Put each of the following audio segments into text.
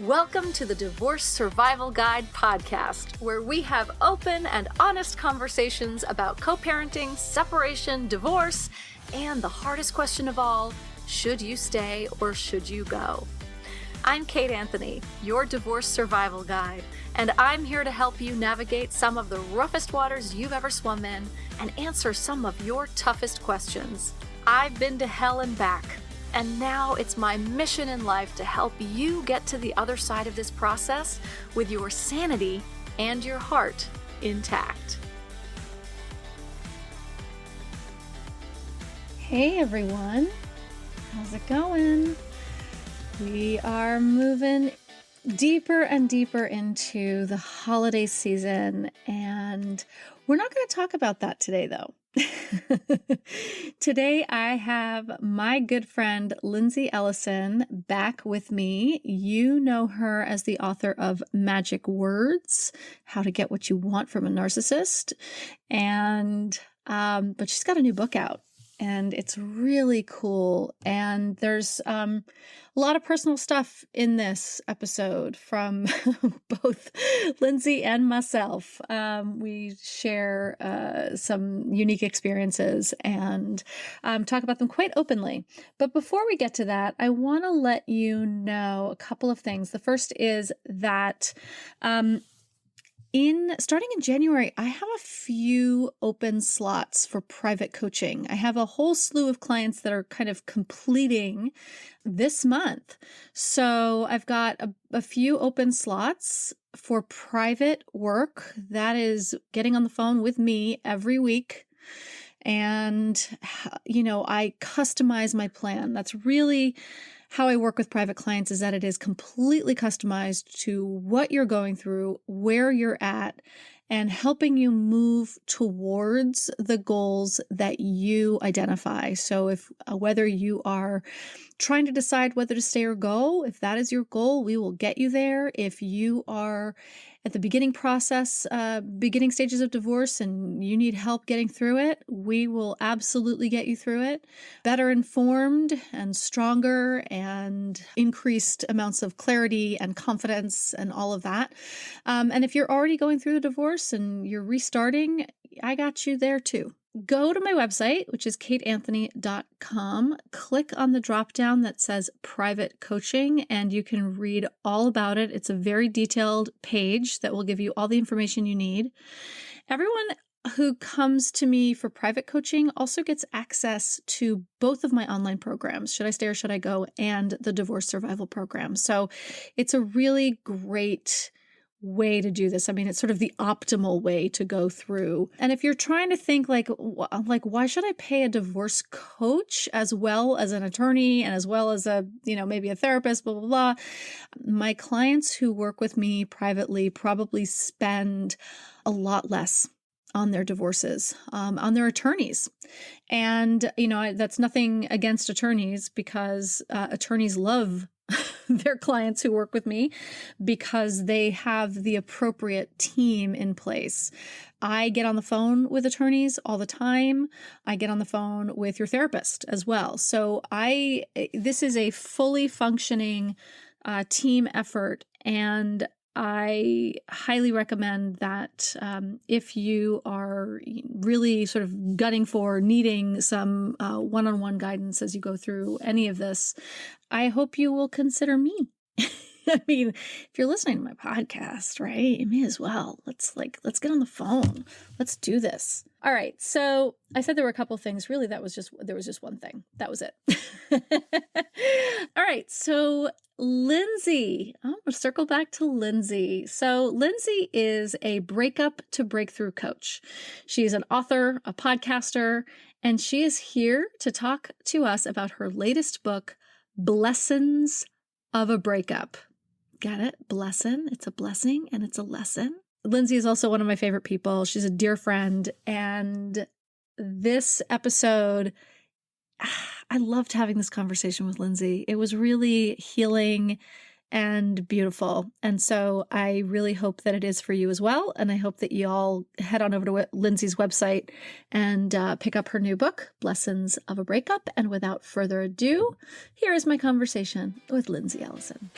Welcome to the Divorce Survival Guide podcast, where we have open and honest conversations about co-parenting, separation, divorce, and the hardest question of all, should you stay or should you go? I'm Kate Anthony, your divorce survival guide, and I'm here to help you navigate some of the roughest waters you've ever swum in and answer some of your toughest questions. I've been to hell and back, and now it's my mission in life to help you get to the other side of this process with your sanity and your heart intact. Hey everyone, how's it going? We are moving deeper and deeper into the holiday season, and we're not going to talk about that today though. Today I have my good friend Lindsey Ellison back with me. You know her as the author of Magic Words, How to Get What You Want from a Narcissist. And but she's got a new book out. And it's really cool. And there's a lot of personal stuff in this episode from both Lindsey and myself. We share some unique experiences and talk about them quite openly. But before we get to that, I want to let you know a couple of things. The first is that starting in January, I have a few open slots for private coaching. I have a whole slew of clients that are kind of completing this month. So I've got a few open slots for private work. That is getting on the phone with me every week. And, I customize my plan. That's really how I work with private clients, is that it is completely customized to what you're going through, where you're at, and helping you move towards the goals that you identify. So if whether you are trying to decide whether to stay or go, if that is your goal, we will get you there. If you are at the beginning stages of divorce and you need help getting through it, we will absolutely get you through it. Better informed and stronger and increased amounts of clarity and confidence and all of that. And if you're already going through the divorce and you're restarting, I got you there too. Go to my website, which is kateanthony.com, click on the drop down that says private coaching, and you can read all about it. It's a very detailed page that will give you all the information you need. Everyone who comes to me for private coaching also gets access to both of my online programs, Should I Stay or Should I Go, and the Divorce Survival Program. So it's a really great way to do this. I mean, it's sort of the optimal way to go through. And if you're trying to think like, why should I pay a divorce coach as well as an attorney and as well as maybe a therapist, blah, blah, blah. My clients who work with me privately probably spend a lot less on their divorces, on their attorneys. And, that's nothing against attorneys, because attorneys love their clients who work with me because they have the appropriate team in place. I get on the phone with attorneys all the time. I get on the phone with your therapist as well. So this is a fully functioning team effort, and I highly recommend that if you are really sort of gunning for needing some one-on-one guidance as you go through any of this, I hope you will consider me. I mean, if you're listening to my podcast, right, you may as well. Let's get on the phone. Let's do this. All right. So I said there were a couple of things. Really, there was just one thing. That was it. All right. So Lindsey, I'm going to circle back to Lindsey. So Lindsey is a breakup to breakthrough coach. She's an author, a podcaster, and she is here to talk to us about her latest book, Blessons of a Breakup. Got it? Blessin'. It's a blessing and it's a lesson. Lindsey is also one of my favorite people. She's a dear friend. And this episode, I loved having this conversation with Lindsey. It was really healing and beautiful. And so I really hope that it is for you as well. And I hope that you all head on over to Lindsey's website and pick up her new book, Blessons of a Breakup. And without further ado, here is my conversation with Lindsey Ellison.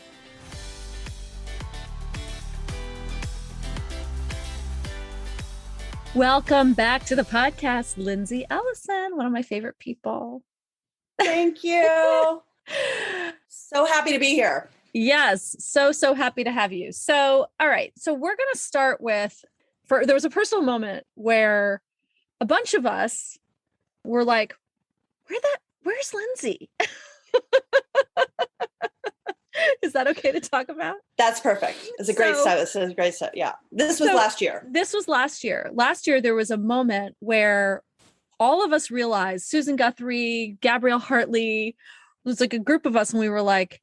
Welcome back to the podcast, Lindsey Ellison, one of my favorite people. Thank you. So happy to be here. Yes. So happy to have you. So, all right. So we're going to start with, there was a personal moment where a bunch of us were like, where's Lindsey? Is that okay to talk about? That's perfect. It's a great set. This is a great set. Yeah. This was last year. This was last year. Last year, there was a moment where all of us realized, Susan Guthrie, Gabrielle Hartley, it was like a group of us, and we were like,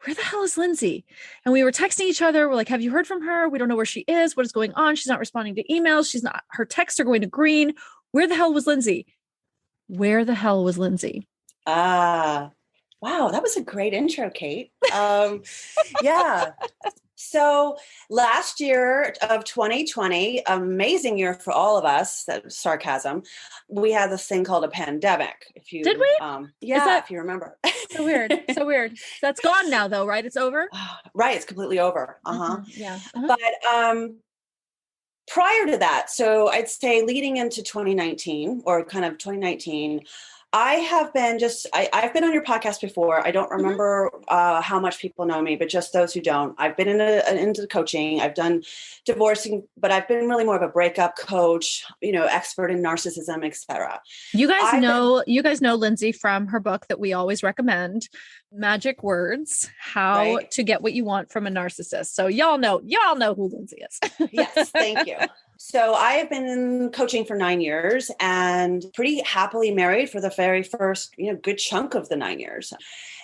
where the hell is Lindsey? And we were texting each other. We're like, have you heard from her? We don't know where she is. What is going on? She's not responding to emails. Her texts are going to green. Where the hell was Lindsey? Where the hell was Lindsey? Wow, that was a great intro, Kate. Yeah. So last year of 2020, amazing year for all of us, that's sarcasm, we had this thing called a pandemic. Did we? If you remember. So weird. So weird. That's gone now though, right? It's over? Right. It's completely over. Yeah. But prior to that, so I'd say leading into 2019 or kind of 2019, I have been I've been on your podcast before. I don't remember how much people know me, but just those who don't, I've been into coaching. I've done divorcing, but I've been really more of a breakup coach, expert in narcissism, etc. You guys know Lindsey from her book that we always recommend, Magic Words, How to Get What You Want from a Narcissist. So y'all know who Lindsey is. Yes, thank you. So I have been in coaching for 9 years and pretty happily married for the very first, good chunk of the 9 years.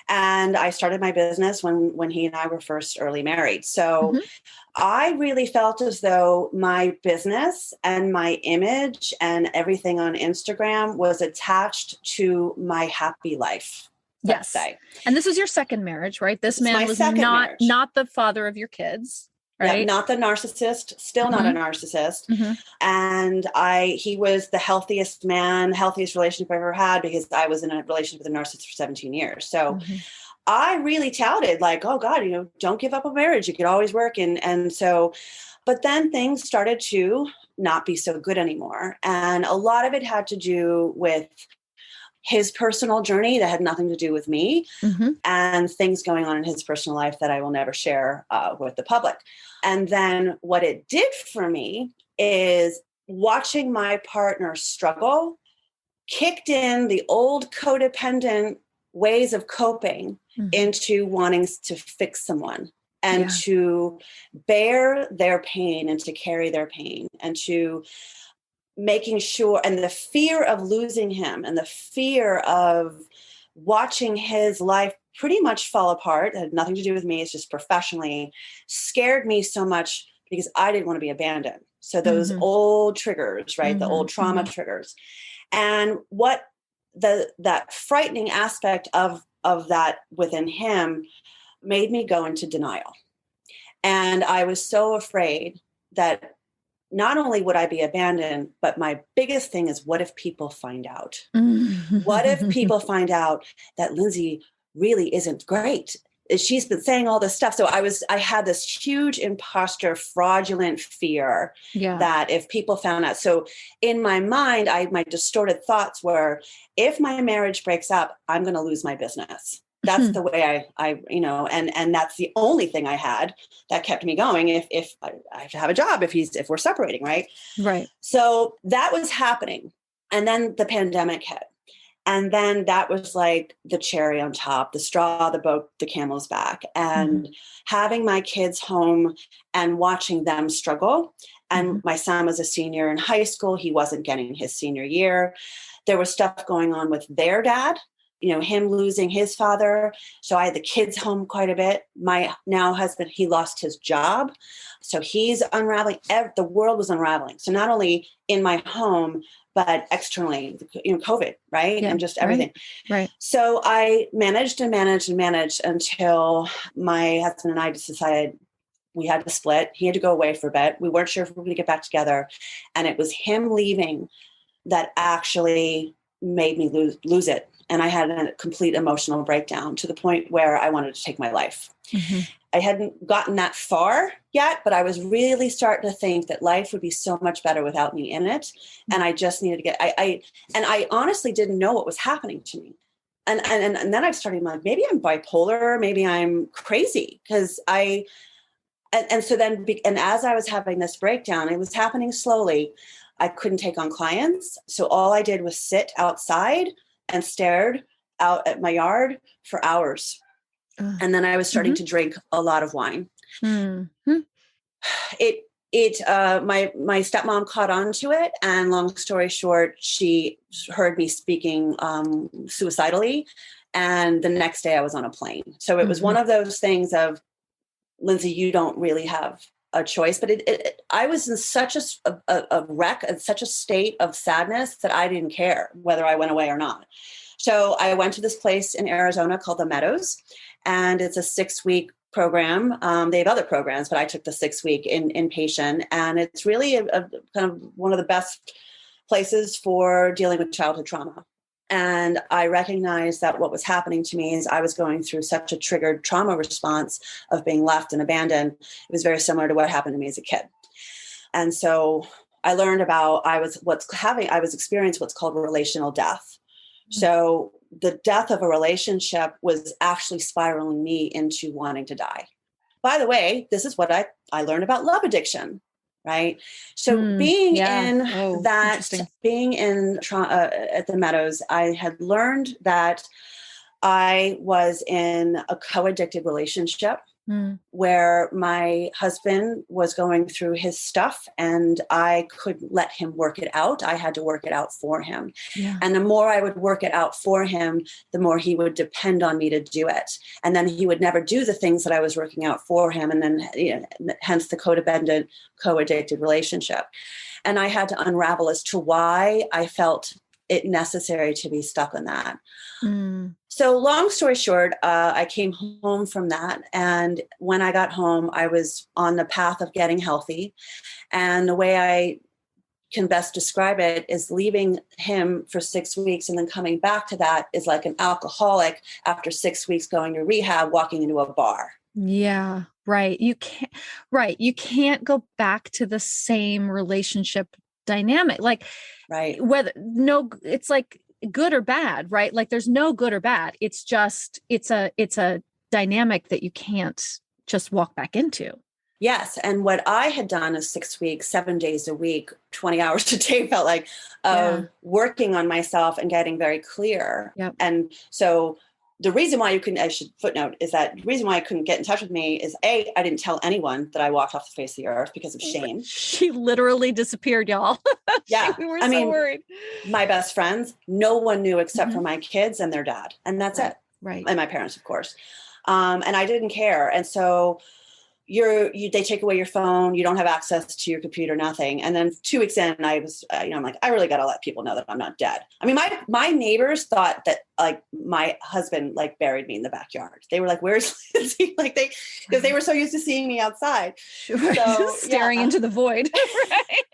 And I started my business when he and I were first early married. So I really felt as though my business and my image and everything on Instagram was attached to my happy life. Yes. And this was your second marriage, right? This man was not the father of your kids. Right. Yeah, not the narcissist, still not a narcissist. And he was the healthiest relationship I ever had because I was in a relationship with a narcissist for 17 years. So I really touted like, oh God, don't give up a marriage. You could always work. And so, but then things started to not be so good anymore. And a lot of it had to do with his personal journey that had nothing to do with me and things going on in his personal life that I will never share with the public. And then what it did for me is watching my partner struggle kicked in the old codependent ways of coping into wanting to fix someone and to bear their pain and to carry their pain and to making sure, and the fear of losing him and the fear of watching his life pretty much fall apart. It had nothing to do with me. It's just professionally scared me so much because I didn't want to be abandoned. So those old triggers, right? The old trauma triggers. And what that frightening aspect of that within him made me go into denial. And I was so afraid that not only would I be abandoned, but my biggest thing is, what if people find out? What if people find out that Lindsey really isn't great? She's been saying all this stuff. So I had this huge imposter, fraudulent fear that if people found out. So in my mind, my distorted thoughts were, if my marriage breaks up, I'm going to lose my business. That's the way I and that's the only thing I had that kept me going. If I have to have a job, if we're separating, right? Right. So that was happening. And then the pandemic hit. And then that was like the cherry on top, the straw that broke the camel's back. And having my kids home and watching them struggle. And my son was a senior in high school. He wasn't getting his senior year. There was stuff going on with their dad, him losing his father. So I had the kids home quite a bit. My now husband, he lost his job. So he's unraveling. The world was unraveling. So not only in my home, but externally, COVID, right? Yeah, and just everything. Right. So I managed until my husband and I just decided we had to split. He had to go away for a bit. We weren't sure if we were going to get back together. And it was him leaving that actually made me lose it. And I had a complete emotional breakdown to the point where I wanted to take my life. I hadn't gotten that far yet, but I was really starting to think that life would be so much better without me in it. And I just needed to get, I honestly didn't know what was happening to me. And then I started like, maybe I'm bipolar, maybe I'm crazy. Cause so then, and as I was having this breakdown, it was happening slowly. I couldn't take on clients. So all I did was sit outside and stared out at my yard for hours. And then I was starting to drink a lot of wine. My stepmom caught on to it. And long story short, she heard me speaking suicidally. And the next day I was on a plane. So it was one of those things of, Lindsey, you don't really have a choice. But I was in such a wreck, in such a state of sadness that I didn't care whether I went away or not. So I went to this place in Arizona called the Meadows, and it's a 6-week program. They have other programs, but I took the 6-week inpatient, and it's really a kind of one of the best places for dealing with childhood trauma. And I recognized that what was happening to me is I was going through such a triggered trauma response of being left and abandoned. It was very similar to what happened to me as a kid. And so I learned about, I was experiencing what's called relational death. So the death of a relationship was actually spiraling me into wanting to die. By the way, this is what I learned about love addiction, right? So being at the Meadows, I had learned that I was in a co-addictive relationship where my husband was going through his stuff and I couldn't let him work it out. I had to work it out for him. Yeah. And the more I would work it out for him, the more he would depend on me to do it. And then he would never do the things that I was working out for him. And then, hence the codependent, co-addicted relationship. And I had to unravel as to why I felt it necessary to be stuck in that. So long story short, I came home from that. And when I got home, I was on the path of getting healthy. And the way I can best describe it is leaving him for 6 weeks and then coming back to that is like an alcoholic after 6 weeks going to rehab, walking into a bar. Yeah, right. You can't go back to the same relationship dynamic. Like, right. It's like good or bad, right? Like there's no good or bad. It's just, it's a dynamic that you can't just walk back into. Yes. And what I had done is 6 weeks, 7 days a week, 20 hours a day, felt like working on myself and getting very clear. Yep. And so the reason why I should footnote is that the reason why I couldn't get in touch with me is I didn't tell anyone that I walked off the face of the earth because of shame. She literally disappeared, y'all. Yeah. We were so worried. My best friends, no one knew except for my kids and their dad. And that's it. Right. And my parents, of course. And I didn't care. And so they take away your phone, you don't have access to your computer, nothing. And then 2 weeks in, I was, I'm like, I really got to let people know that I'm not dead. I mean, my neighbors thought that like my husband like buried me in the backyard. They were like, where's Lindsey? Because they were so used to seeing me outside. So, staring into the void. Right.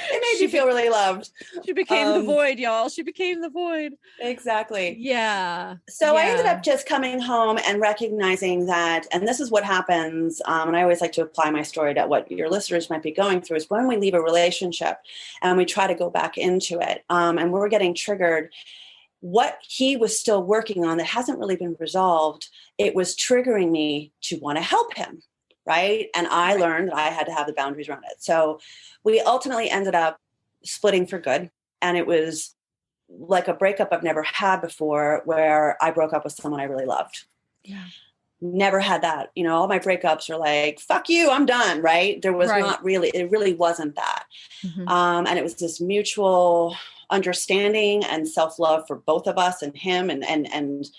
It made me feel really loved. She became the void, y'all. She became the void. Exactly. Yeah. So I ended up just coming home and recognizing that, and this is what happens, and I always like to apply my story to what your listeners might be going through, is when we leave a relationship and we try to go back into it, and we're getting triggered, what he was still working on that hasn't really been resolved, it was triggering me to want to help him. Right. And I learned that I had to have the boundaries around it. So we ultimately ended up splitting for good. And it was like a breakup I've never had before, where I broke up with someone I really loved. Yeah. Never had that. All my breakups are like, fuck you, I'm done. Right. There was not really, it really wasn't that. Mm-hmm. And it was this mutual understanding and self-love for both of us and him. And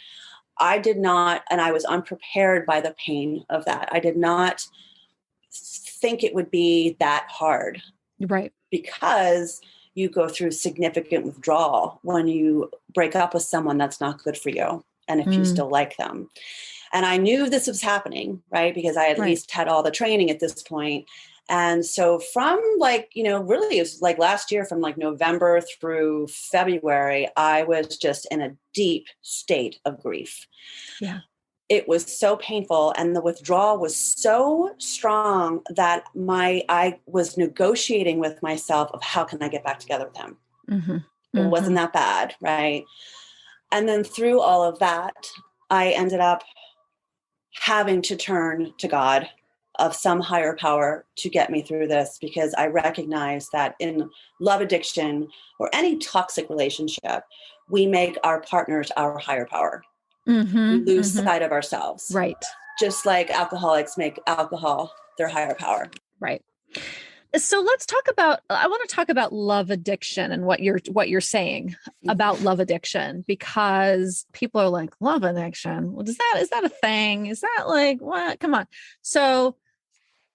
I did not, and I was unprepared by the pain of that. I did not think it would be that hard. Right. Because you go through significant withdrawal when you break up with someone that's not good for you. And if you still like them. And I knew this was happening, right? Because I at least had all the training at this point. And so from really it was like last year, from like November through February, I was just in a deep state of grief. Yeah. it was so painful and the withdrawal was so strong that I was negotiating with myself of how can I get back together with him? Mm-hmm. It wasn't that bad, right? And then through all of that, I ended up having to turn to God, of some higher power, to get me through this, because I recognize that in love addiction or any toxic relationship, we make our partners our higher power. Mm-hmm. We lose sight of ourselves. Right. Just like alcoholics make alcohol their higher power. Right. So let's talk about, I want to talk about love addiction and what you're saying about love addiction, because people are like, love addiction. Well, is that a thing? Is that like, what? Come on. So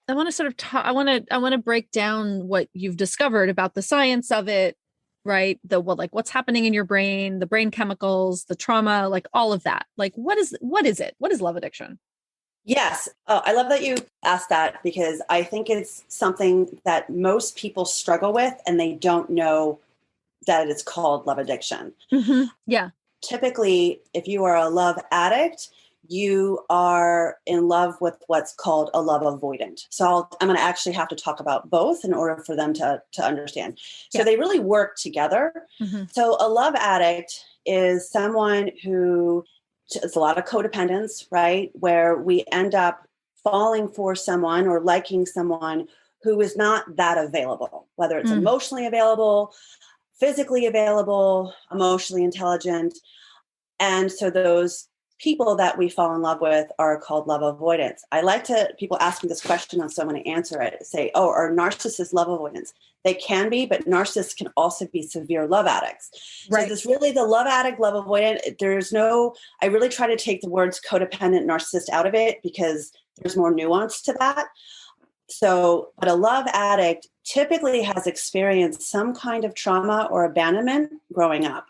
I want to sort of talk, I want to break down what you've discovered about the science of it, right? What's happening in your brain, the brain chemicals, the trauma, like all of that. Like, what is it? What is love addiction? Yes. I love that you asked that, because I think it's something that most people struggle with and they don't know that it's called love addiction. Mm-hmm. Yeah. Typically, if you are a love addict, you are in love with what's called a love avoidant. So I'm going to actually have to talk about both in order for them to understand. So they really work together. Mm-hmm. So a love addict is someone who, it's a lot of codependence, right? Where we end up falling for someone or liking someone who is not that available, whether it's emotionally available, physically available, emotionally intelligent. And so those people that we fall in love with are called love avoidance. I like people ask me this question, and so I'm going to answer it. Say, oh, are narcissists love avoidance? They can be, but narcissists can also be severe love addicts. Right. So this really the love addict, love avoidant, I really try to take the words codependent, narcissist out of it, because there's more nuance to that. So, but a love addict typically has experienced some kind of trauma or abandonment growing up.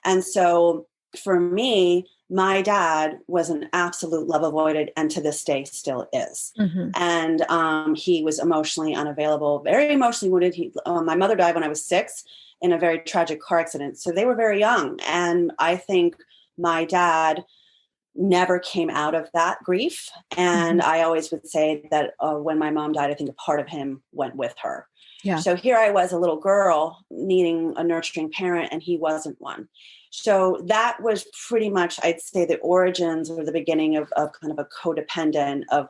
And so for me, my dad was an absolute love avoidant, and to this day still is. Mm-hmm. And he was emotionally unavailable, very emotionally wounded. My mother died when I was 6 in a very tragic car accident. So they were very young. And I think my dad never came out of that grief. And I always would say that when my mom died, I think a part of him went with her. Yeah. So here I was, a little girl needing a nurturing parent, and he wasn't one. So that was pretty much, I'd say, the origins or the beginning of kind of a codependent, of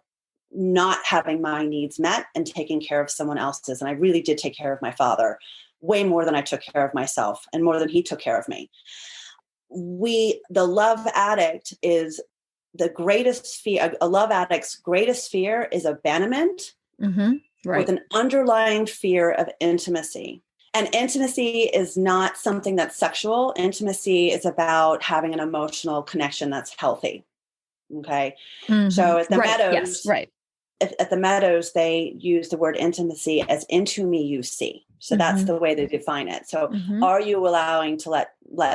not having my needs met and taking care of someone else's. And I really did take care of my father way more than I took care of myself, and more than he took care of me. The love addict is the greatest fear. A love addict's greatest fear is abandonment, right, with an underlying fear of intimacy. And intimacy is not something that's sexual. Intimacy is about having an emotional connection that's healthy. Okay. Mm-hmm. So at the Meadows, yes, right. At the Meadows, they use the word intimacy as into me you see. So that's the way they define it. So are you allowing to let,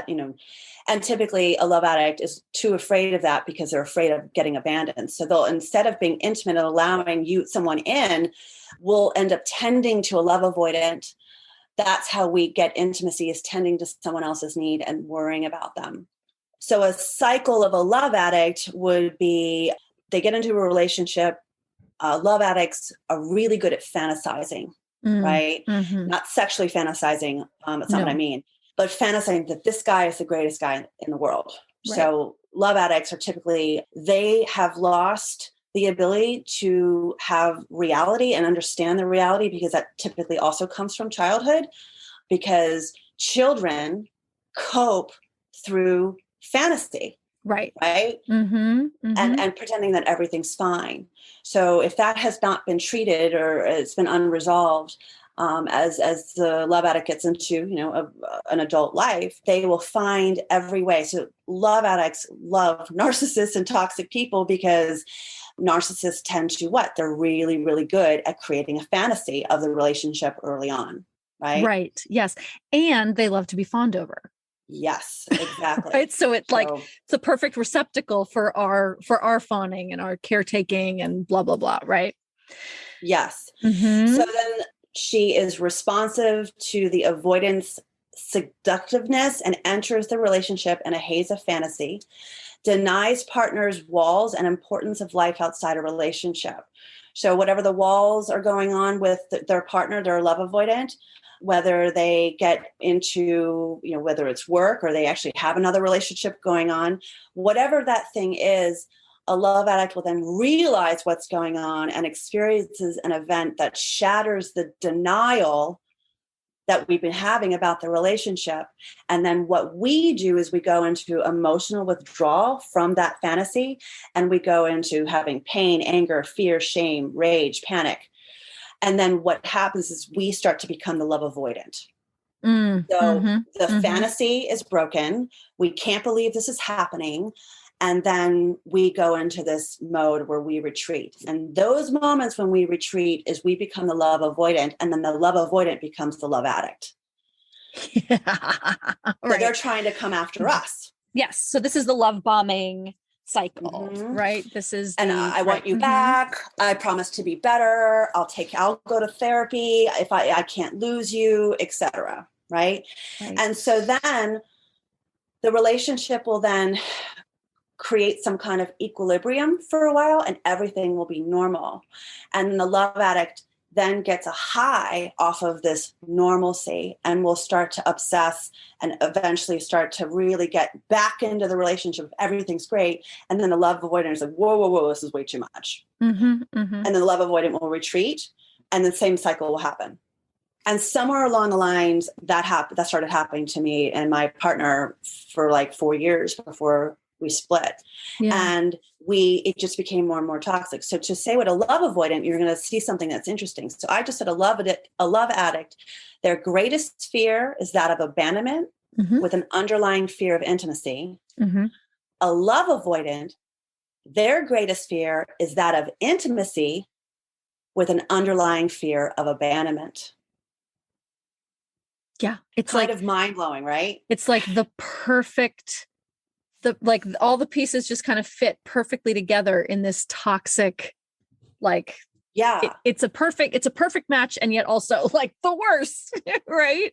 and typically a love addict is too afraid of that because they're afraid of getting abandoned. So they'll, instead of being intimate and allowing someone in, will end up tending to a love avoidant. That's how we get intimacy, is tending to someone else's need and worrying about them. So a cycle of a love addict would be, they get into a relationship. Love addicts are really good at fantasizing, right? Mm-hmm. Not sexually fantasizing. That's not what I mean, but fantasizing that this guy is the greatest guy in the world. Right. So love addicts are typically, they have lost the ability to have reality and understand the reality, because that typically also comes from childhood, because children cope through fantasy. Right. Right. And pretending that everything's fine. So if that has not been treated, or it's been unresolved, as the love addict gets into, an adult life, they will find every way. So love addicts love narcissists and toxic people, because narcissists tend to they're really, really good at creating a fantasy of the relationship early on. Right. Right. Yes. And they love to be fawned over. Yes, exactly. Right. So it's a perfect receptacle for our fawning and our caretaking and blah, blah, blah. Right. Yes. So then she is responsive to the avoidance seductiveness and enters the relationship in a haze of fantasy, denies partners walls and importance of life outside a relationship. So whatever the walls are going on with their partner, they're love avoidant, whether they get into, whether it's work or they actually have another relationship going on, whatever that thing is, a love addict will then realize what's going on and experiences an event that shatters the denial that we've been having about the relationship. And then what we do is we go into emotional withdrawal from that fantasy, and we go into having pain, anger, fear, shame, rage, panic. And then what happens is we start to become the love avoidant. The fantasy is broken. We can't believe this is happening. And then we go into this mode where we retreat. And those moments when we retreat is we become the love avoidant, and then the love avoidant becomes the love addict. Yeah. So they're trying to come after us. Yes. So this is the love bombing cycle, right? This is and I want you back. I promise to be better. I'll go to therapy if I can't lose you, etc. Right? And so then the relationship will then create some kind of equilibrium for a while, and everything will be normal. And the love addict then gets a high off of this normalcy and will start to obsess and eventually start to really get back into the relationship. Everything's great. And then the love avoidant is like, whoa, this is way too much. And then the love avoidant will retreat, and the same cycle will happen. And somewhere along the lines that started happening to me and my partner for like 4 years before we split. And it just became more and more toxic. So to say what a love avoidant, you're going to see something that's interesting. So I just said a love addict, their greatest fear is that of abandonment with an underlying fear of intimacy. A love avoidant, their greatest fear is that of intimacy with an underlying fear of abandonment. Yeah. It's kind of mind-blowing, right? It's like the perfect, all the pieces just kind of fit perfectly together in this toxic, it's a perfect match, and yet also like the worst, right?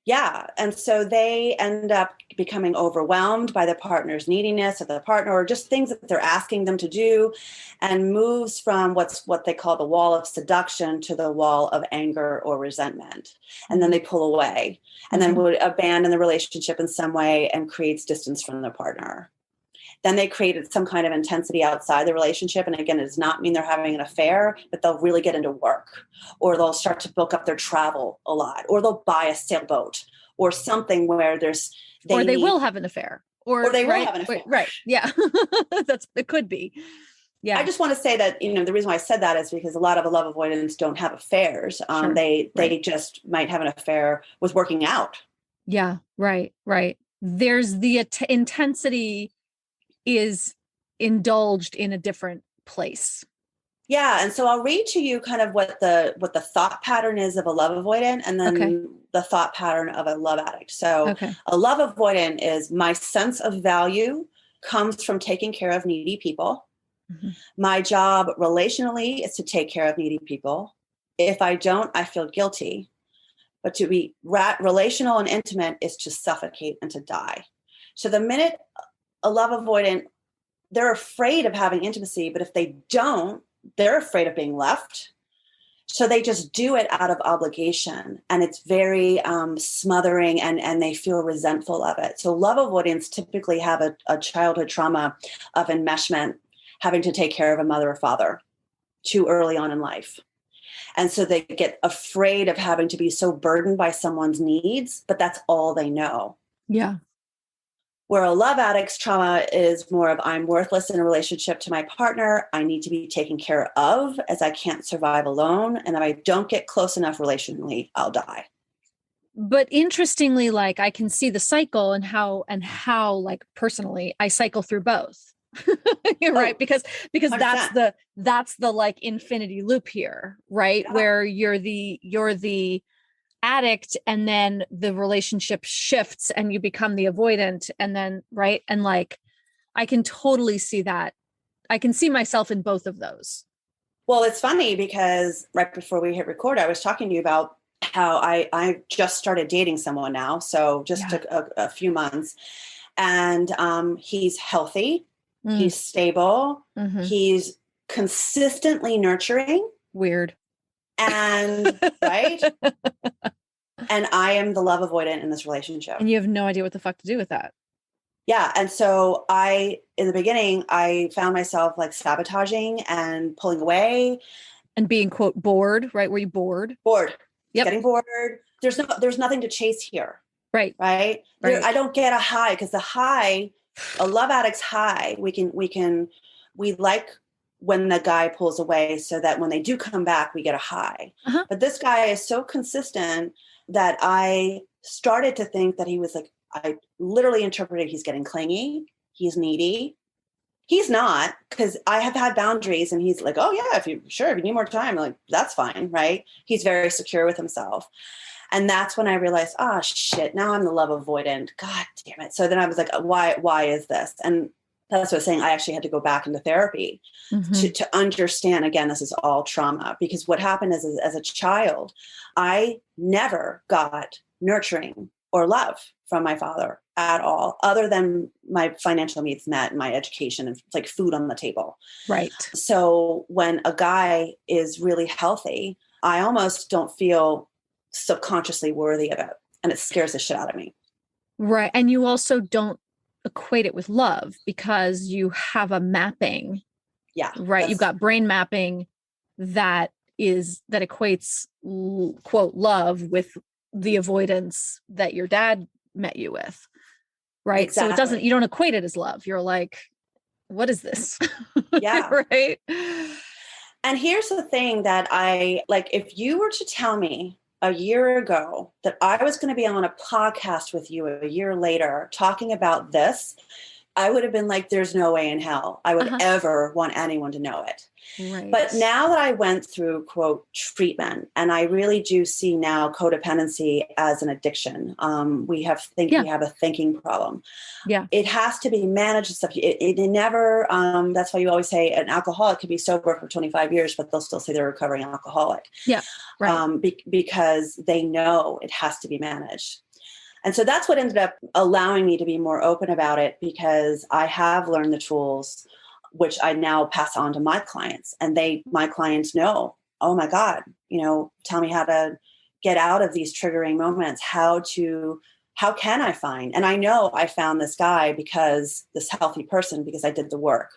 Yeah. And so they end up becoming overwhelmed by the partner's neediness of the partner, or just things that they're asking them to do, and moves from what they call the wall of seduction to the wall of anger or resentment. And then they pull away, and then would abandon the relationship in some way and creates distance from the partner. Then they created some kind of intensity outside the relationship. And again, it does not mean they're having an affair, but they'll really get into work, or they'll start to book up their travel a lot, or they'll buy a sailboat or something where they will have an affair, or they will have an affair. Right. Yeah. It could be. Yeah. I just want to say that, the reason why I said that is because a lot of love avoidants don't have affairs. They just might have an affair with working out. Yeah. Right. There's the intensity is indulged in a different place. Yeah. And so I'll read to you kind of what the thought pattern is of a love avoidant, and then the thought pattern of a love addict. So a love avoidant is: my sense of value comes from taking care of needy people. My job relationally is to take care of needy people. If I don't, I feel guilty. But to be relational and intimate is to suffocate and to die. So the minute a love avoidant, they're afraid of having intimacy, but if they don't, they're afraid of being left. So they just do it out of obligation, and it's very smothering, and they feel resentful of it. So love avoidants typically have a childhood trauma of enmeshment, having to take care of a mother or father too early on in life. And so they get afraid of having to be so burdened by someone's needs, but that's all they know. Yeah. Where a love addict's trauma is more of: I'm worthless in a relationship to my partner. I need to be taken care of, as I can't survive alone. And if I don't get close enough relationally, I'll die. But interestingly, I can see the cycle and how personally I cycle through both. Right. Because 100%. that's the infinity loop here, right? Yeah. Where you're the addict, and then the relationship shifts and you become the avoidant, and then right. And I can totally see that. I can see myself in both of those. Well, it's funny because right before we hit record, I was talking to you about how I just started dating someone now. So just took a few months, and he's healthy. He's stable. He's consistently nurturing. Weird. And right. And I am the love avoidant in this relationship. And you have no idea what the fuck to do with that. Yeah. And so in the beginning, I found myself like sabotaging and pulling away. And being, quote, bored, right? Were you bored? Bored. Yep. Getting bored. There's nothing to chase here. Right. Right. I don't get a high, because the high, a love addict's high, we like when the guy pulls away, so that when they do come back, we get a high. But this guy is so consistent that I started to think that he was like, I literally interpreted he's getting clingy. He's needy. He's not, because I have had boundaries, and he's like, oh yeah, if you need more time, I'm like, that's fine. Right. He's very secure with himself. And that's when I realized, oh shit, now I'm the love avoidant. God damn it. So then I was like, why is this? And that's what I was saying. I actually had to go back into therapy to understand, again, this is all trauma, because what happened is, as a child, I never got nurturing or love from my father at all, other than my financial needs met and my education and like food on the table. Right. So when a guy is really healthy, I almost don't feel subconsciously worthy of it. And it scares the shit out of me. Right. And you also don't equate it with love, because you have a mapping. Yeah. Right. You've got brain mapping that equates, quote, love with the avoidance that your dad met you with. Right. Exactly. So you don't equate it as love. You're like, what is this? Yeah. Right. And here's the thing that if you were to tell me a year ago that I was going to be on a podcast with you a year later talking about this, I would have been like, there's no way in hell I would ever want anyone to know it. Right. But now that I went through, quote, treatment, and I really do see now codependency as an addiction. We have a thinking problem. Yeah. It has to be managed and stuff. It never, that's why you always say an alcoholic could be sober for 25 years, but they'll still say they're a recovering alcoholic. Yeah. Right. Because they know it has to be managed. And so that's what ended up allowing me to be more open about it, because I have learned the tools, which I now pass on to my clients, and my clients know, oh my God, tell me how to get out of these triggering moments, how can I find? And I know I found this guy because I did the work.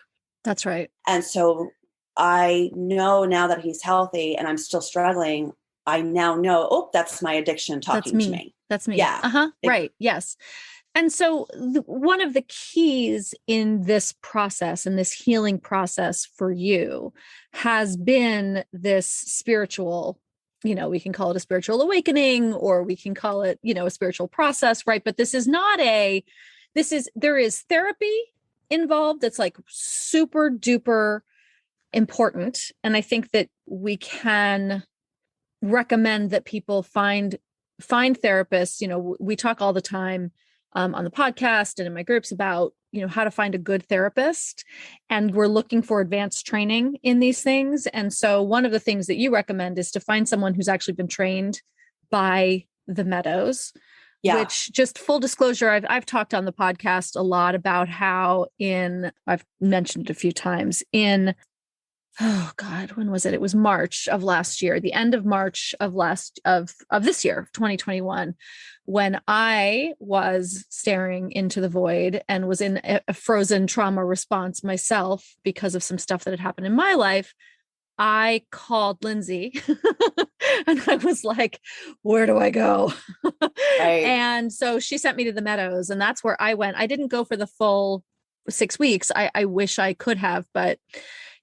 That's right. And so I know now that he's healthy and I'm still struggling, I now know, oh, that's my addiction talking to me. That's me. Yeah. Right. Yes. And so one of the keys in this process, in this healing process for you, has been this spiritual, we can call it a spiritual awakening, or we can call it, a spiritual process, right? But there is therapy involved. That's like super duper important. And I think that we can recommend that people find therapists. We talk all the time on the podcast and in my groups about, how to find a good therapist. And we're looking for advanced training in these things. And so one of the things that you recommend is to find someone who's actually been trained by the Meadows. Yeah. Which, just full disclosure, I've talked on the podcast a lot about how I've mentioned it a few times oh God, when was it? It was March of last year, the end of March of this year, 2021, when I was staring into the void and was in a frozen trauma response myself because of some stuff that had happened in my life. I called Lindsey and I was like, where do I go? Right. And so she sent me to the Meadows, and that's where I went. I didn't go for the full 6 weeks. I wish I could have, but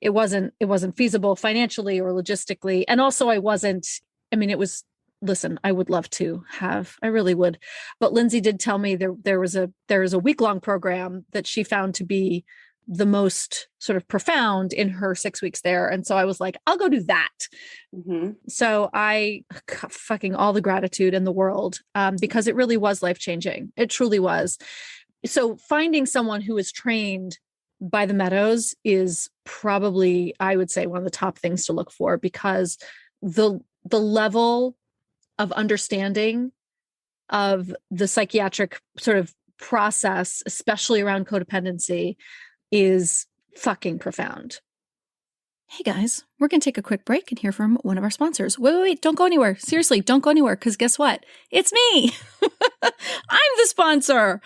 it wasn't feasible financially or logistically. And also I would love to have, I really would. But Lindsey did tell me there was a week-long program that she found to be the most sort of profound in her 6 weeks there. And so I was like, I'll go do that. Mm-hmm. So I got fucking all the gratitude in the world, because it really was life-changing. It truly was. So finding someone who is trained by the Meadows is probably, I would say, one of the top things to look for, because the level of understanding of the psychiatric sort of process, especially around codependency, is fucking profound. Hey guys, we're going to take a quick break and hear from one of our sponsors. Wait, don't go anywhere. Seriously, don't go anywhere, because guess what? It's me. I'm the sponsor.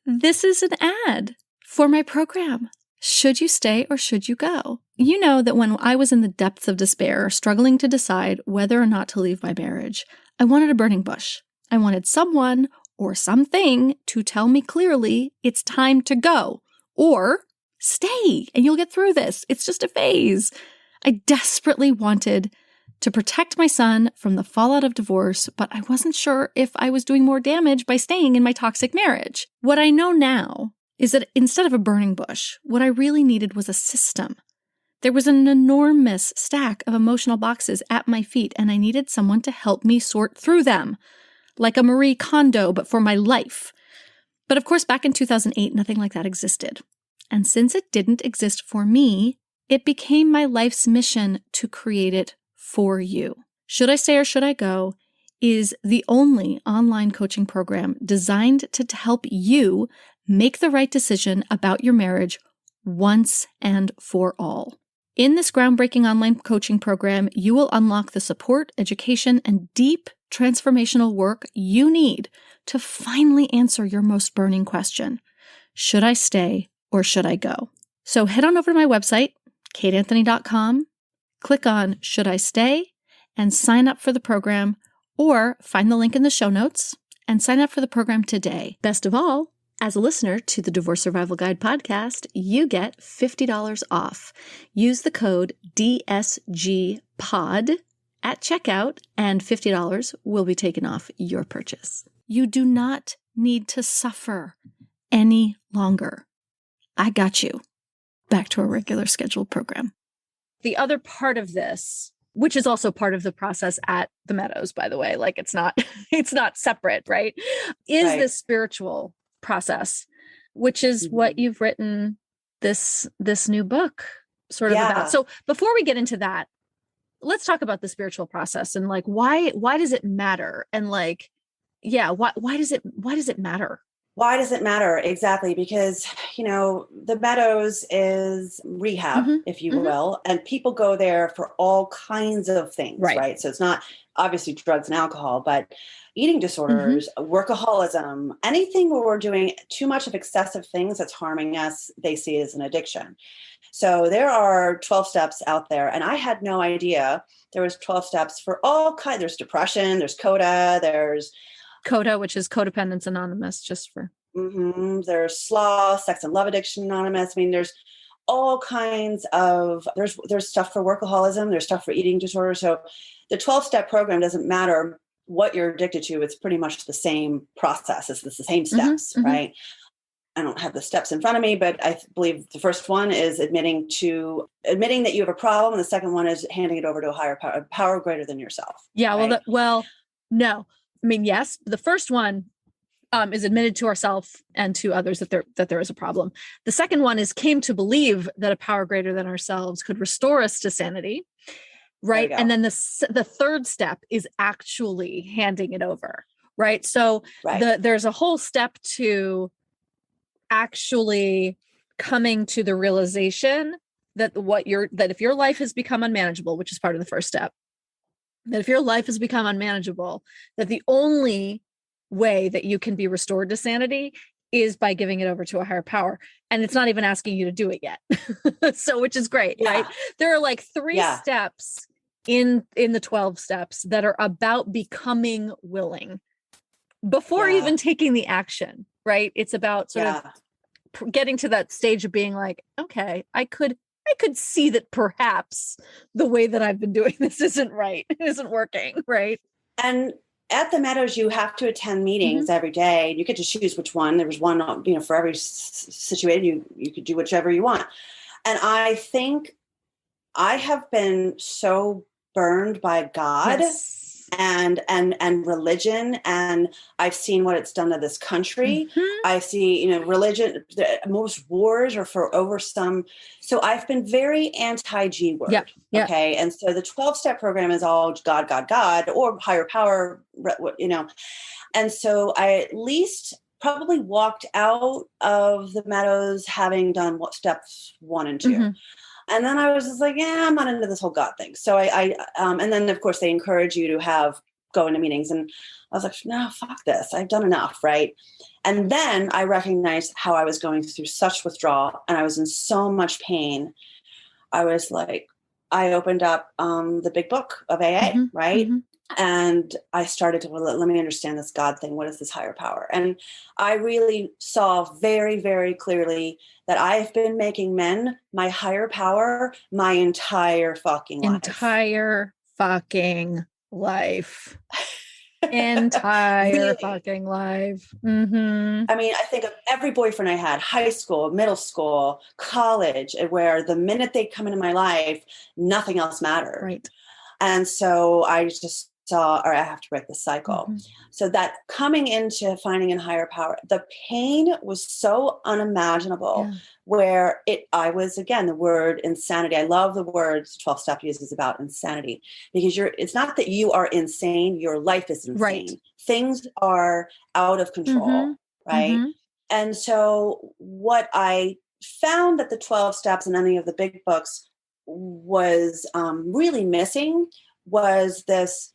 This is an ad for my program. Should you stay or should you go? You know that when I was in the depths of despair, struggling to decide whether or not to leave my marriage, I wanted a burning bush. I wanted someone or something to tell me clearly it's time to go, or stay and you'll get through this. It's just a phase. I desperately wanted to protect my son from the fallout of divorce, but I wasn't sure if I was doing more damage by staying in my toxic marriage. What I know now is that instead of a burning bush, what I really needed was a system. There was an enormous stack of emotional boxes at my feet, and I needed someone to help me sort through them, like a Marie Kondo, but for my life. But of course, back in 2008, nothing like that existed. And since it didn't exist for me, it became my life's mission to create it for you. Should I Stay or Should I Go is the only online coaching program designed to help you make the right decision about your marriage once and for all. In this groundbreaking online coaching program, you will unlock the support, education, and deep transformational work you need to finally answer your most burning question. Should I stay or should I go? So head on over to my website, kateanthony.com, click on Should I Stay, and sign up for the program, or find the link in the show notes and sign up for the program today. Best of all, as a listener to the Divorce Survival Guide podcast, you get $50 off. Use the code DSGPOD at checkout, and $50 will be taken off your purchase. You do not need to suffer any longer. I got you. Back to a regular scheduled program. The other part of this, which is also part of the process at the Meadows, by the way, like it's not separate, right? Is this spiritual process, which is what you've written this new book sort of about. So before we get into that, let's talk about the spiritual process and like why does it matter? And like, why does it matter? Why does it matter? Exactly. Because, the Meadows is rehab, if you will, and people go there for all kinds of things, right? So it's not obviously drugs and alcohol, but eating disorders, workaholism, anything where we're doing too much of excessive things that's harming us, they see it as an addiction. So there are 12 steps out there, and I had no idea there was 12 steps for all kinds. There's depression, there's there's CODA, which is Codependence Anonymous, just for. There's sloth, sex and love addiction anonymous. I mean, there's all kinds of, there's stuff for workaholism, there's stuff for eating disorders. So the 12-step program doesn't matter what you're addicted to. It's pretty much the same process. It's the same steps, right? I don't have the steps in front of me, but I believe the first one is admitting that you have a problem. And the second one is handing it over to a higher power greater than yourself. Yeah. Right? No. I mean, yes, the first one is admitted to ourselves and to others that there is a problem. The second one is came to believe that a power greater than ourselves could restore us to sanity, right? And then the third step is actually handing it over, right? So there's a whole step to actually coming to the realization that if your life has become unmanageable, which is part of the first step, that if your life has become unmanageable, that the only way that you can be restored to sanity is by giving it over to a higher power. And it's not even asking you to do it yet. So, which is great, right? There are like 3 steps in the 12 steps that are about becoming willing before even taking the action, right? It's about sort of getting to that stage of being like, okay, I could see that perhaps the way that I've been doing this isn't right. It isn't working. Right. And at the Meadows, you have to attend meetings every day. You get to choose which one. There was one, for every situation. You could do whichever you want. And I think I have been so burned by God and religion. And I've seen what it's done to this country. I see, religion, most wars are for over some. So I've been very anti-G word. Yeah. Yeah. Okay. And so the 12-step program is all God, God, God, or higher power, And so I at least probably walked out of the Meadows having done steps 1 and 2. And then I was just like, yeah, I'm not into this whole God thing. So and then of course they encourage you to go into meetings. And I was like, no, fuck this. I've done enough. Right. And then I recognized how I was going through such withdrawal and I was in so much pain. I was like, I opened up the big book of AA. Right. And I started to, let me understand this God thing. What is this higher power? And I really saw very, very clearly that I've been making men my higher power my entire fucking life. Entire fucking life. Entire fucking life. I mean, I think of every boyfriend I had, high school, middle school, college, where the minute they come into my life, nothing else mattered. Right. And so I just saw, or I have to break the cycle. So that coming into finding in higher power, the pain was so unimaginable where I was, again, the word insanity. I love the words 12-step uses about insanity because it's not that you are insane. Your life is insane. Right. Things are out of control. Right. And so what I found that the 12 steps and any of the big books was really missing was this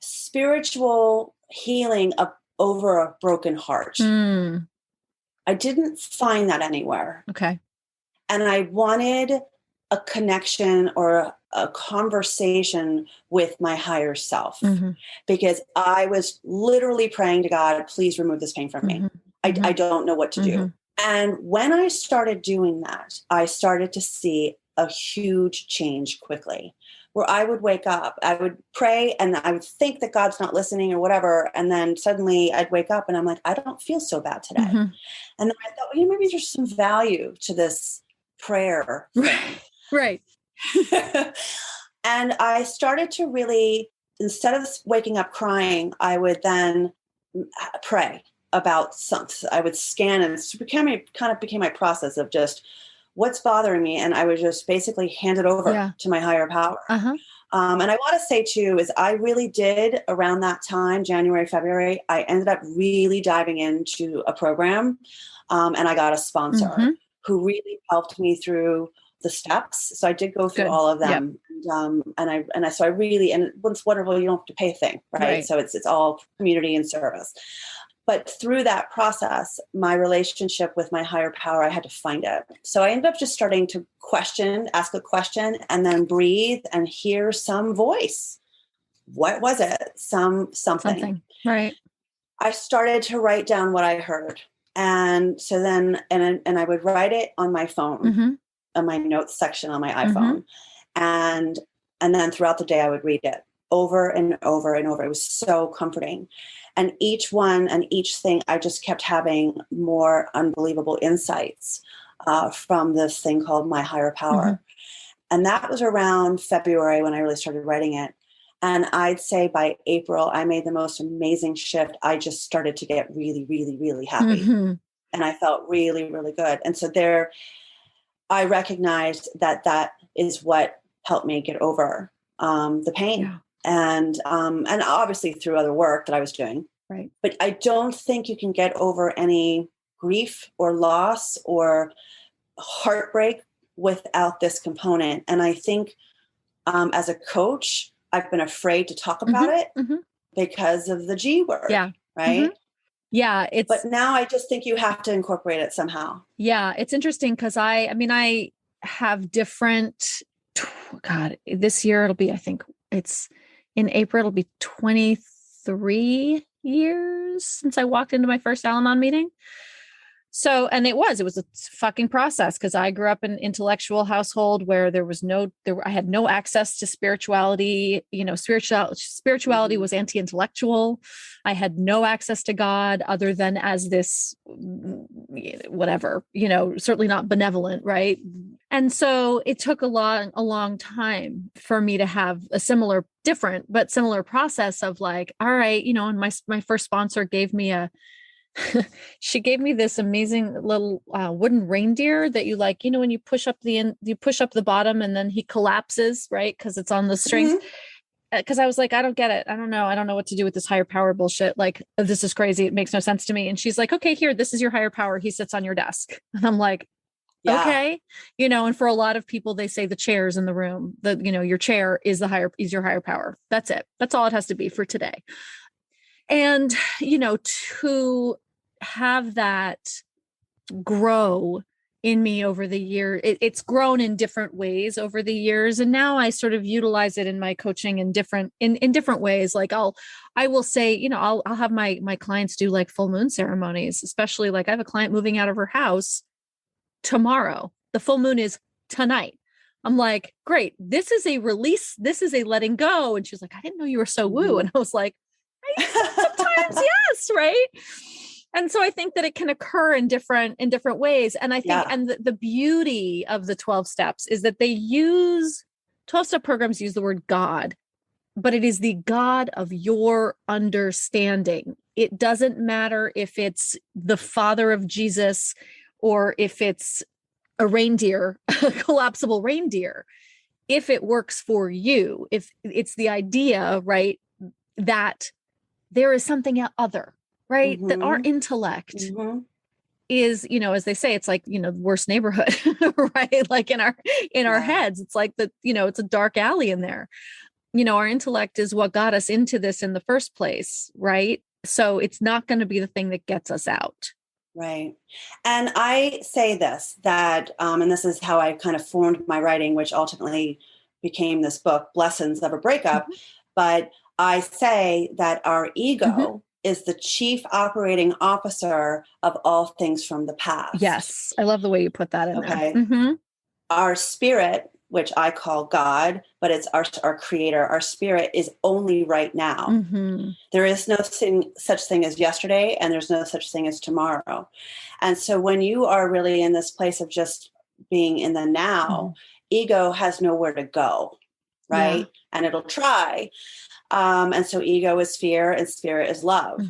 spiritual healing over a broken heart. I didn't find that anywhere. Okay. And I wanted a connection or a conversation with my higher self because I was literally praying to God, please remove this pain from me. I don't know what to do. And when I started doing that, I started to see a huge change quickly. Where I would wake up, I would pray and I would think that God's not listening or whatever. And then suddenly I'd wake up and I'm like, I don't feel so bad today. And then I thought, well, maybe there's some value to this prayer thing. Right. And I started to really, instead of waking up crying, I would then pray about something. I would scan and it kind of became my process of just, what's bothering me? And I would just basically hand it over to my higher power. And I want to say too, is I really did around that time, January, February, I ended up really diving into a program. And I got a sponsor who really helped me through the steps. So I did go through all of them. Yep. So I really, and it's wonderful. You don't have to pay a thing, right? So it's all community and service. But through that process, my relationship with my higher power, I had to find it. So I ended up just starting to ask a question, and then breathe and hear some voice. What was it? Something. Right. I started to write down what I heard. And so then, and I would write it on my phone, on my notes section on my iPhone. And then throughout the day, I would read it over and over and over. It was so comforting. And each one and each thing, I just kept having more unbelievable insights from this thing called my higher power. And that was around February when I really started writing it. And I'd say by April, I made the most amazing shift. I just started to get really, really, really happy. And I felt really, really good. And so I recognized that is what helped me get over the pain. Yeah. And obviously through other work that I was doing. Right. But I don't think you can get over any grief or loss or heartbreak without this component. And I think as a coach, I've been afraid to talk about it because of the G word. Yeah. Right. Yeah. But now I just think you have to incorporate it somehow. Yeah. It's interesting because I have different, this year it'll be, I think it's in April, it'll be 23 years since I walked into my first Al-Anon meeting. So, and it was a fucking process because I grew up in an intellectual household where I had no access to spirituality. Spirituality was anti-intellectual. I had no access to God other than as this, whatever, certainly not benevolent. Right. And so it took a long time for me to have a different, but similar process of like, all right, and my first sponsor gave me she gave me this amazing little wooden reindeer that you like, when you push up you push up the bottom and then he collapses, right? Cause it's on the strings. Cause I was like, I don't get it. I don't know what to do with this higher power bullshit. Like, this is crazy. It makes no sense to me. And she's like, okay, here, this is your higher power. He sits on your desk. And I'm like, okay. And for a lot of people, they say the chairs in the room, your chair is your higher power. That's it. That's all it has to be for today. And, to have that grow in me over the year, it's grown in different ways over the years. And now I sort of utilize it in my coaching in different ways. Like I will say, I'll have my clients do like full moon ceremonies, especially like I have a client moving out of her house tomorrow. The full moon is tonight. I'm like, great. This is a release. This is a letting go. And she's like, I didn't know you were so woo. And I was like, sometimes yes, right? And so I think that it can occur in different ways. And I think, and the beauty of the 12 steps is that 12-step programs use the word God, but it is the God of your understanding. It doesn't matter if it's the father of Jesus or if it's a reindeer, a collapsible reindeer. If it works for you, if it's the idea, right, that there is something other, right? That our intellect is, as they say, it's like, the worst neighborhood, right? Like in our heads, it's like it's a dark alley in there. Our intellect is what got us into this in the first place, right? So it's not going to be the thing that gets us out. Right. And I say this, that, and this is how I kind of formed my writing, which ultimately became this book, Blessons of a Breakup. But I say that our ego is the chief operating officer of all things from the past. Yes. I love the way you put that in there. Our spirit, which I call God, but it's our creator, our spirit is only right now. There is no such thing as yesterday, and there's no such thing as tomorrow. And so when you are really in this place of just being in the now, ego has nowhere to go, right? And it'll try. And so ego is fear and spirit is love.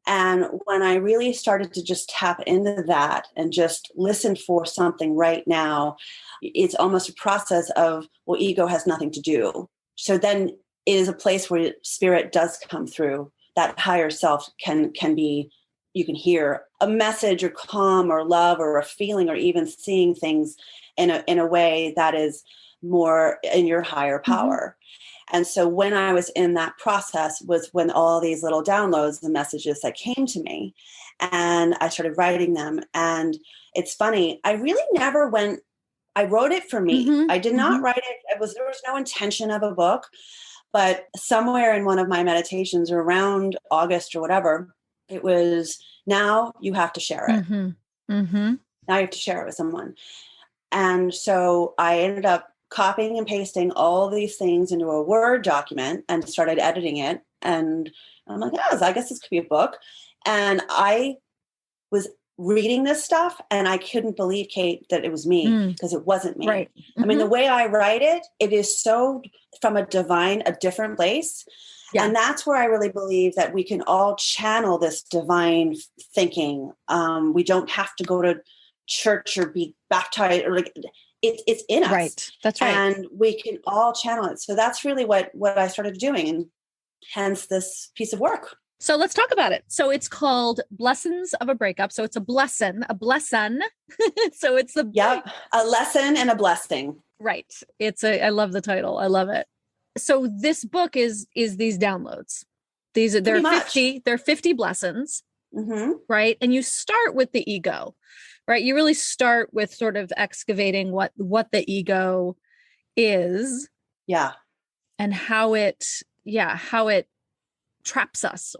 And when I really started to just tap into that and just listen for something right now, it's almost a process of, well, ego has nothing to do. So then it is a place where spirit does come through. That higher self can be, you can hear a message or calm or love or a feeling or even seeing things in a way that is more in your higher power. And so when I was in that process was when all these little downloads and messages that came to me, and I started writing them. And it's funny, I really never I wrote it for me. I did not write it. There was no intention of a book, but somewhere in one of my meditations or around August or whatever, it was, now you have to share it. Now you have to share it with someone. And so I ended up copying and pasting all these things into a Word document and started editing it. And I'm like, I guess this could be a book. And I was reading this stuff and I couldn't believe, Kate, that it was me, because it wasn't me. Right. I mean, the way I write it, it is so from a different place. And that's where I really believe that we can all channel this divine thinking. We don't have to go to church or be baptized or like, it's in us. Right. That's right. And we can all channel it. So that's really what I started doing, and hence this piece of work. So let's talk about it. So it's called Blessons of a Breakup. So it's a lesson. So it's a lesson and a blessing. Right. I love the title. I love it. So this book is these downloads. There are 50 blessons, right? And you start with the ego. Right. You really start with sort of excavating what the ego is. Yeah. And how it traps us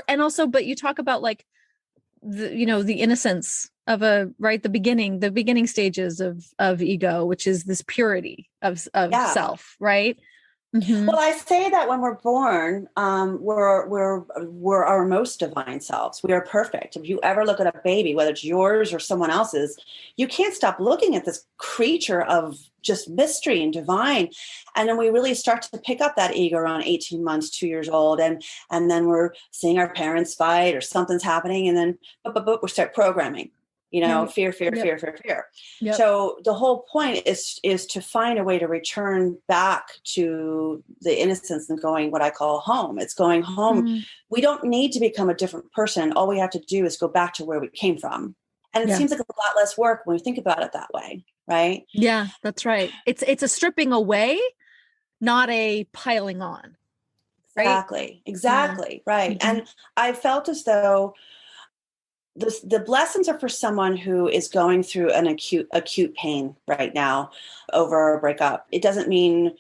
and also, but you talk about like the innocence of the beginning stages of ego, which is this purity of self. Right. Well, I say that when we're born, we're our most divine selves. We are perfect. If you ever look at a baby, whether it's yours or someone else's, you can't stop looking at this creature of just mystery and divine. And then we really start to pick up that ego around 18 months, 2 years old. And then we're seeing our parents fight or something's happening. And then we start programming. Fear, fear. Yep. So the whole point is to find a way to return back to the innocence and going what I call home. It's going home. We don't need to become a different person. All we have to do is go back to where we came from. And it seems like a lot less work when we think about it that way, right? Yeah, that's right. It's a stripping away, not a piling on. Right? Exactly. Right. And I felt as though the blessings are for someone who is going through an acute pain right now over a breakup. It doesn't mean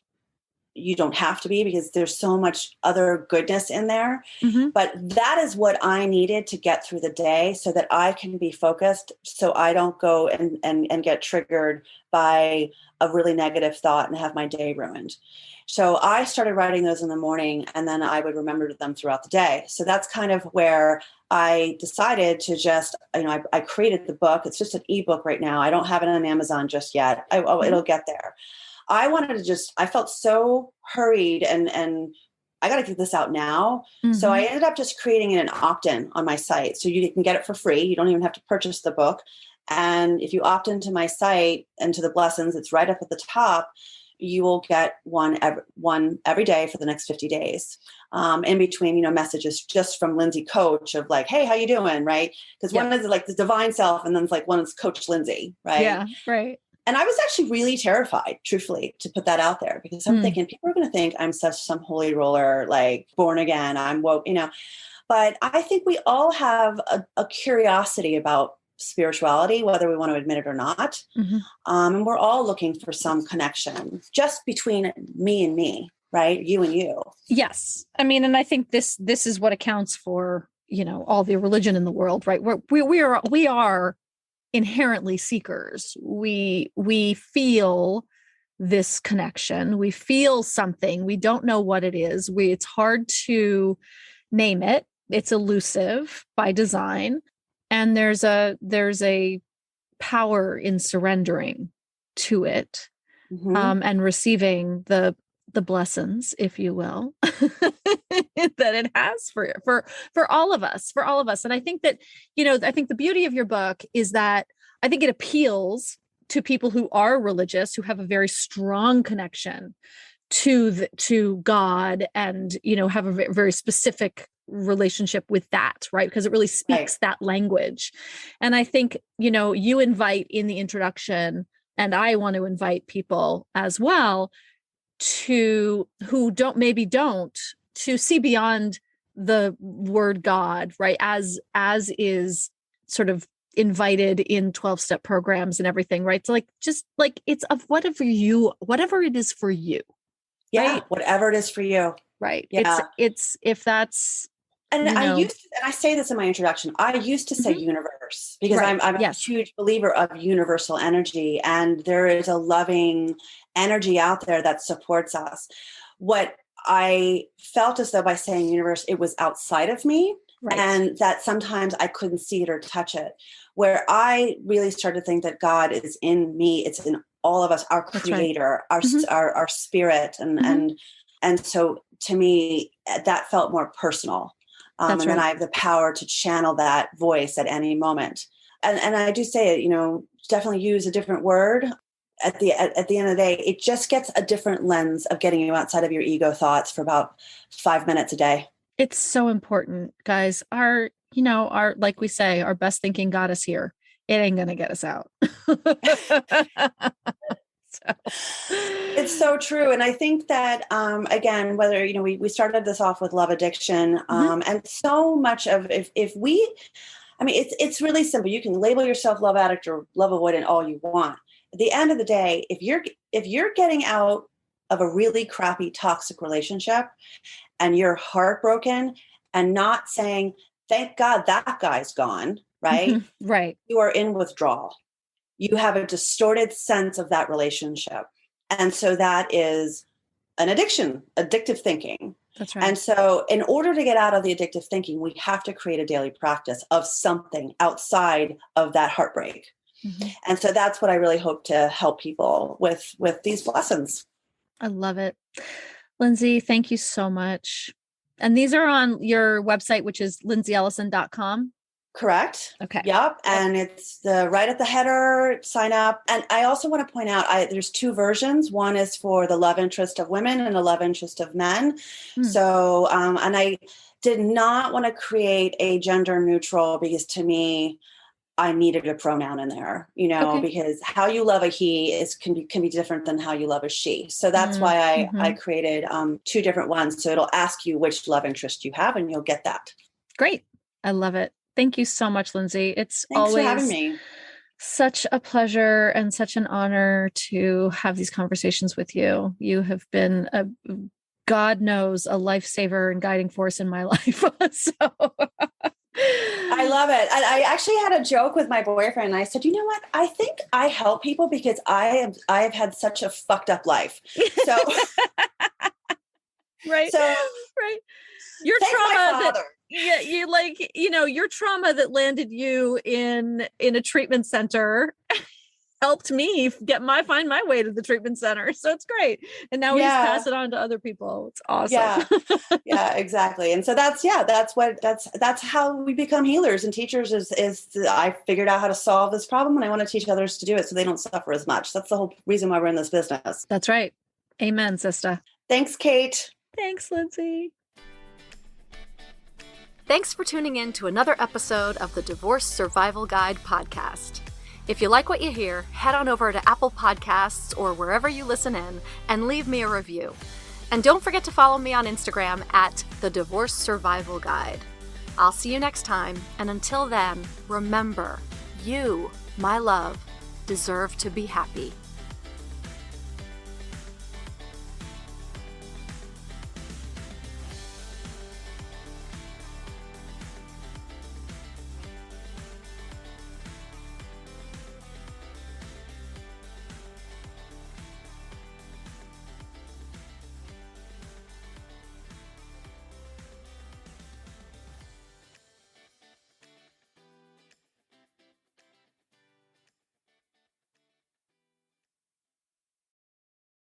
you don't have to be, because there's so much other goodness in there. But that is what I needed to get through the day so that I can be focused, so I don't go and get triggered by a really negative thought and have my day ruined. So I started writing those in the morning, and then I would remember them throughout the day. So that's kind of where I decided to just, I created the book. It's just an ebook right now. I don't have it on Amazon just yet. It'll get there. I wanted to I felt so hurried and I got to get this out now. So I ended up just creating an opt-in on my site. So you can get it for free. You don't even have to purchase the book. And if you opt into my site and to the Blessons, it's right up at the top. You will get one every day for the next 50 days. In between, messages just from Lindsey Coach of like, hey, how you doing? Right. Because one is like the divine self. And then it's like one is Coach Lindsey. Right. Yeah. Right. And I was actually really terrified, truthfully, to put that out there, because I'm thinking people are going to think I'm some holy roller, like born again, I'm woke, But I think we all have a curiosity about spirituality, whether we want to admit it or not. And we're all looking for some connection just between me and me, right? You and you. Yes. I mean, and I think this is what accounts for, all the religion in the world, right? We are inherently seekers. We feel this connection. We feel something. We don't know what it is. It's hard to name it. It's elusive by design. And there's a power in surrendering to it, and receiving the blessings, if you will, that it has for all of us, And I think that, I think the beauty of your book is that I think it appeals to people who are religious, who have a very strong connection to God, and, have a very specific relationship with that, right? Because it really speaks that language. And I think, you invite in the introduction, and I want to invite people as well who don't to see beyond the word God, right? As is sort of invited in 12-step programs and everything, right? So just it's of whatever it is for you. Yeah. Right? Whatever it is for you. Right. Yeah. It's if that's, and and I say this in my introduction, I used to say universe, because I'm a huge believer of universal energy, and there is a loving energy out there that supports us. What I felt as though by saying universe, it was outside of me, and that sometimes I couldn't see it or touch it, where I really started to think that God is in me. It's in all of us, our creator, our spirit. And so to me, that felt more personal. And then I have the power to channel that voice at any moment. And I do say it, definitely use a different word. At the end of the day, it just gets a different lens of getting you outside of your ego thoughts for about 5 minutes a day. It's so important, guys. Our like we say, our best thinking got us here. It ain't going to get us out. It's so true. And I think that, again, whether, we started this off with love addiction, and so much of, it's really simple. You can label yourself love addict or love avoidant all you want. At the end of the day, if you're getting out of a really crappy toxic relationship and you're heartbroken and not saying, thank God that guy's gone, right? Right. You are in withdrawal. You have a distorted sense of that relationship. And so that is an addiction, addictive thinking. That's right. And so in order to get out of the addictive thinking, we have to create a daily practice of something outside of that heartbreak. Mm-hmm. And so that's what I really hope to help people with these blessings. I love it. Lindsey, thank you so much. And these are on your website, which is lindseyellison.com. Correct. Okay. Yep. And it's right at the header, sign up. And I also want to point out, there's 2 versions. One is for the love interest of women and the love interest of men. So, and I did not want to create a gender neutral, because to me, I needed a pronoun in there, because how you love a he can be different than how you love a she. So that's why I created 2 different ones. So it'll ask you which love interest you have, and you'll get that. Great. I love it. Thank you so much, Lindsey. Thanks for having me. Such a pleasure and such an honor to have these conversations with you. You have been God knows, a lifesaver and guiding force in my life. So I love it. I actually had a joke with my boyfriend, and I said, you know what? I think I help people because I've had such a fucked up life. So right. Your trauma your trauma that landed you in a treatment center helped me find my way to the treatment center. So it's great. And now we just pass it on to other people. It's awesome. Yeah, exactly. And so that's how we become healers and teachers is I figured out how to solve this problem, and I want to teach others to do it so they don't suffer as much. That's the whole reason why we're in this business. That's right. Amen, sister. Thanks, Kate. Thanks, Lindsey. Thanks for tuning in to another episode of the Divorce Survival Guide podcast. If you like what you hear, head on over to Apple Podcasts or wherever you listen in and leave me a review. And don't forget to follow me on Instagram at the Divorce Survival Guide. I'll see you next time, and until then, remember, you, my love, deserve to be happy.